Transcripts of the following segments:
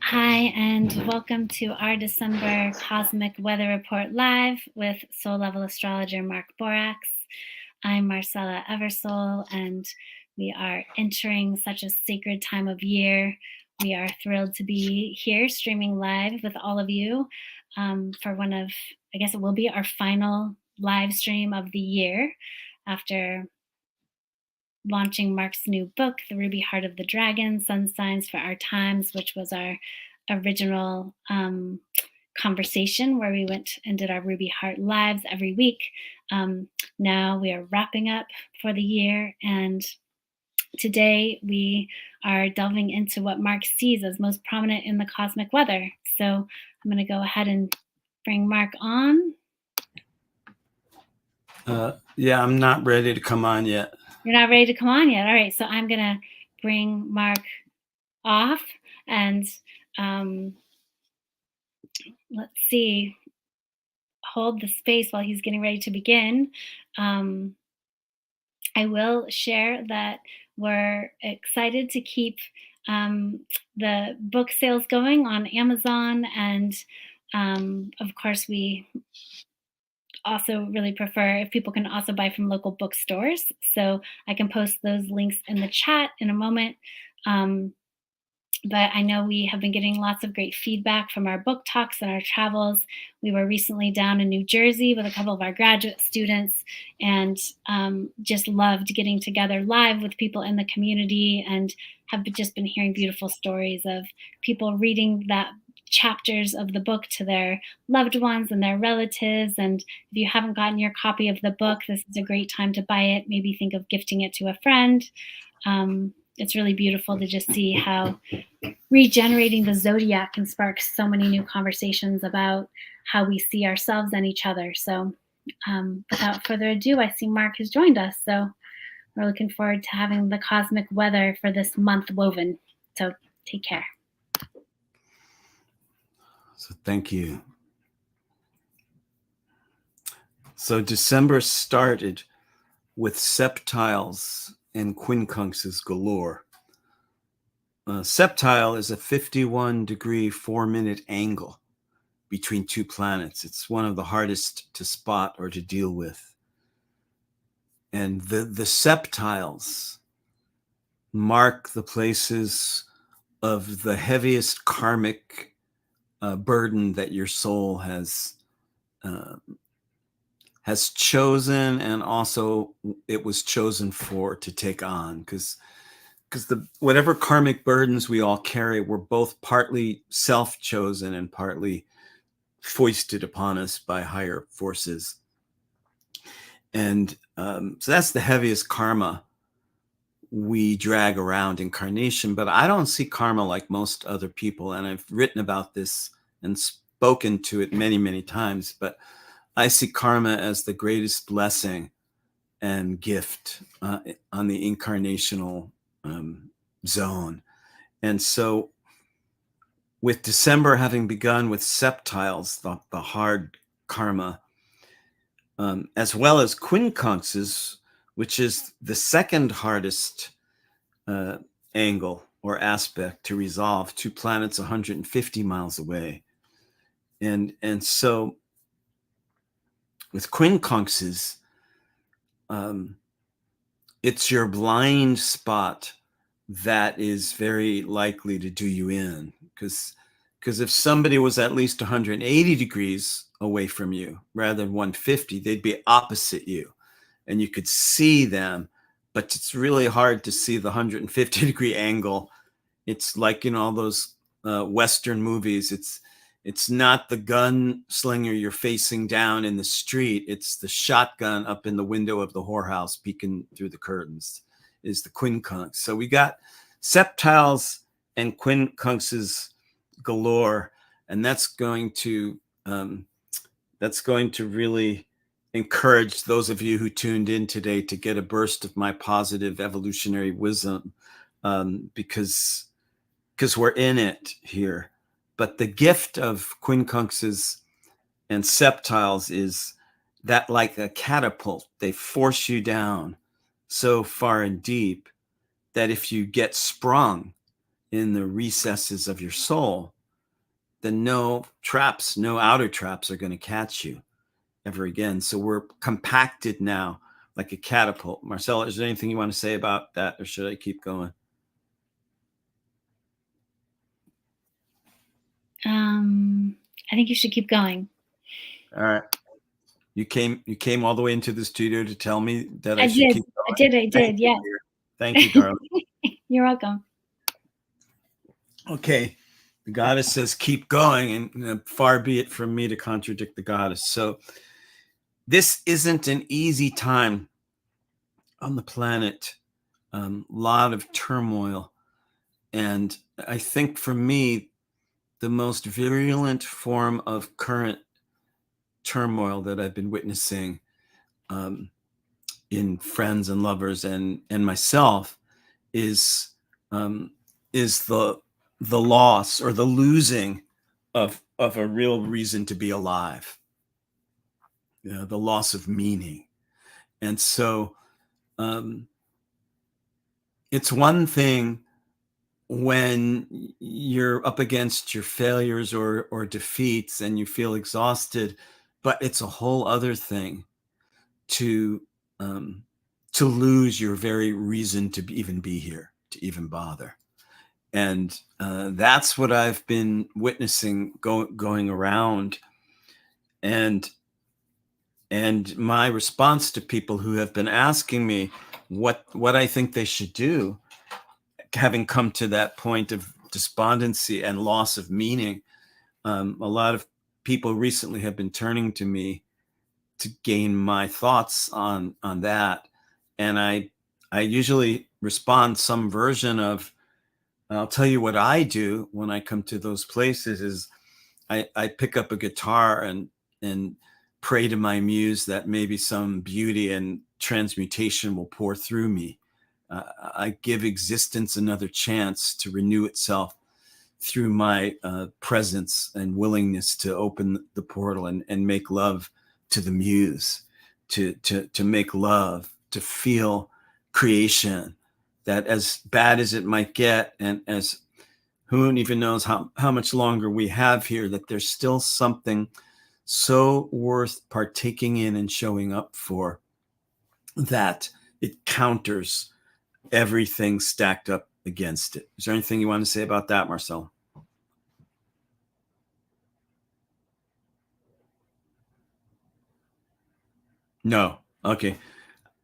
Hi, and welcome to our December Cosmic Weather Report Live with Soul Level Astrologer Mark Borax. I'm Marcella Eversole, and we are entering such a sacred time of year. We are thrilled to be here streaming live with all of you for one of, I guess it will be our final live stream of the year after launching Mark's new book, The Ruby Heart of the Dragon, Sun Signs for Our Times, which was our original conversation where we went and did our Ruby Heart lives every week. Now we are wrapping up for the year, and today we are delving into what Mark sees as most prominent in the cosmic weather. So I'm going to go ahead and bring Mark on. Yeah, I'm not ready to come on yet. You're not ready to come on yet? All right, so I'm going to bring Mark off and let's see, hold the space while he's getting ready to begin. I will share that we're excited to keep the book sales going on Amazon, and of course we also really prefer if people can also buy from local bookstores. So I can post those links in the chat in a moment. But I know we have been getting lots of great feedback from our book talks and our travels. We were recently down in New Jersey with a couple of our graduate students, and just loved getting together live with people in the community, and have just been hearing beautiful stories of people reading that chapters of the book to their loved ones and their relatives. And if you haven't gotten your copy of the book, this is a great time to buy it. Maybe think of gifting it to a friend. It's really beautiful to just see how regenerating the zodiac can spark so many new conversations about how we see ourselves and each other. So without further ado, I see Mark has joined us. So we're looking forward to having the cosmic weather for this month woven. So take care. So thank you. So December started with septiles and quincunxes galore. Septile is a 51-degree 4-minute angle between two planets. It's one of the hardest to spot or to deal with. And the septiles mark the places of the heaviest karmic burden that your soul has chosen, and also it was chosen for to take on, because the whatever karmic burdens we all carry were both partly self-chosen and partly foisted upon us by higher forces. And so that's the heaviest karma we drag around incarnation. But I don't see karma like most other people, and I've written about this and spoken to it many, many times, but I see karma as the greatest blessing and gift on the incarnational zone. And so with December having begun with septiles, the hard karma, as well as quincunxes, which is the second hardest angle or aspect to resolve, 2 planets 150 miles away. And so with quincunxes, it's your blind spot that is very likely to do you in, because if somebody was at least 180 degrees away from you rather than 150, they'd be opposite you and you could see them, but it's really hard to see the 150-degree angle. It's like in all those Western movies, it's not the gunslinger you're facing down in the street. It's the shotgun up in the window of the whorehouse peeking through the curtains is the quincunx. So we got septiles and quincunxes galore, and that's going to really encourage those of you who tuned in today to get a burst of my positive evolutionary wisdom, because we're in it here. But the gift of quincunxes and septiles is that, like a catapult, they force you down so far and deep that if you get sprung in the recesses of your soul, then no traps, no outer traps are going to catch you ever again. So we're compacted now like a catapult. Marcella, is there anything you want to say about that, or should I keep going? I think you should keep going. All right. You came all the way into the studio to tell me that I should keep going. I did. Yes. Thank you, darling. You're welcome. Okay. The goddess says keep going, and far be it from me to contradict the goddess. So this isn't an easy time on the planet. Lot of turmoil. And I think for me, the most virulent form of current turmoil that I've been witnessing in friends and lovers and myself is the loss or the losing of a real reason to be alive, the loss of meaning. And so it's one thing when you're up against your failures or defeats and you feel exhausted, but it's a whole other thing to lose your very reason to even be here, to even bother. And that's what I've been witnessing going around. And my response to people who have been asking me what I think they should do, having come to that point of despondency and loss of meaning, a lot of people recently have been turning to me to gain my thoughts on that. And I usually respond some version of, I'll tell you what I do when I come to those places is I pick up a guitar and pray to my muse that maybe some beauty and transmutation will pour through me. I give existence another chance to renew itself through my presence and willingness to open the portal and make love to the muse, to make love, to feel creation, that as bad as it might get, and as who even knows how much longer we have here, that there's still something so worth partaking in and showing up for, that it counters everything stacked up against it. Is there anything you want to say about that, Marcel? No. Okay.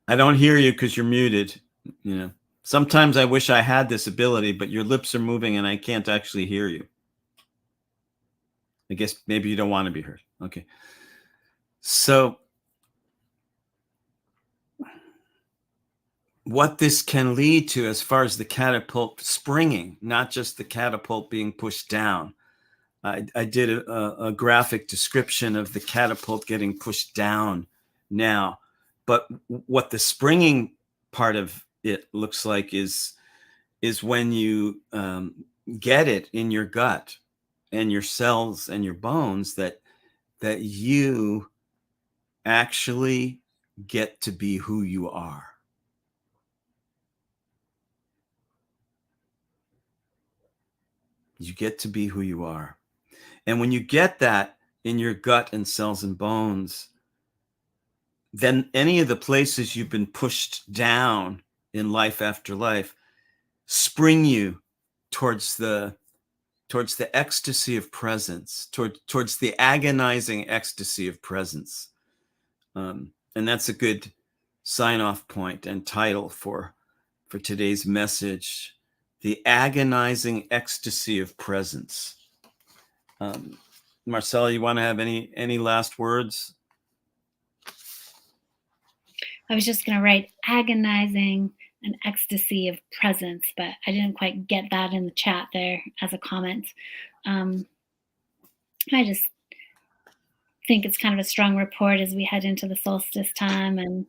I don't hear you because you're muted. You know, sometimes I wish I had this ability, but your lips are moving and I can't actually hear you. I guess maybe you don't want to be heard. Okay. So what this can lead to, as far as the catapult springing, not just the catapult being pushed down. I did a graphic description of the catapult getting pushed down now, but what the springing part of it looks like is when you get it in your gut and your cells and your bones that you actually get to be who you are. You get to be who you are. And when you get that in your gut and cells and bones, then any of the places you've been pushed down in life after life spring you towards the ecstasy of presence, towards the agonizing ecstasy of presence. And that's a good sign-off point and title for today's message: the agonizing ecstasy of presence. Marcella, you want to have any last words? I was just going to write agonizing an ecstasy of presence, but I didn't quite get that in the chat there as a comment. I just think it's kind of a strong report as we head into the solstice time. And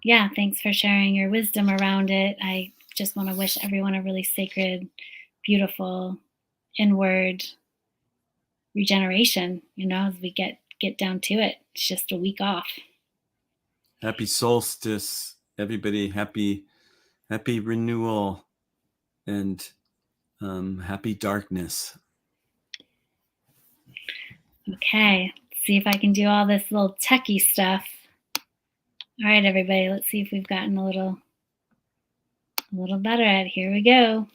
yeah, thanks for sharing your wisdom around it. I just want to wish everyone a really sacred, beautiful, inward regeneration, as we get down to it. It's just a week off. Happy solstice, everybody. Happy renewal, and happy darkness. Okay, let's see if I can do all this little techie stuff. All right, everybody, let's see if we've gotten a little better at it. Here we go.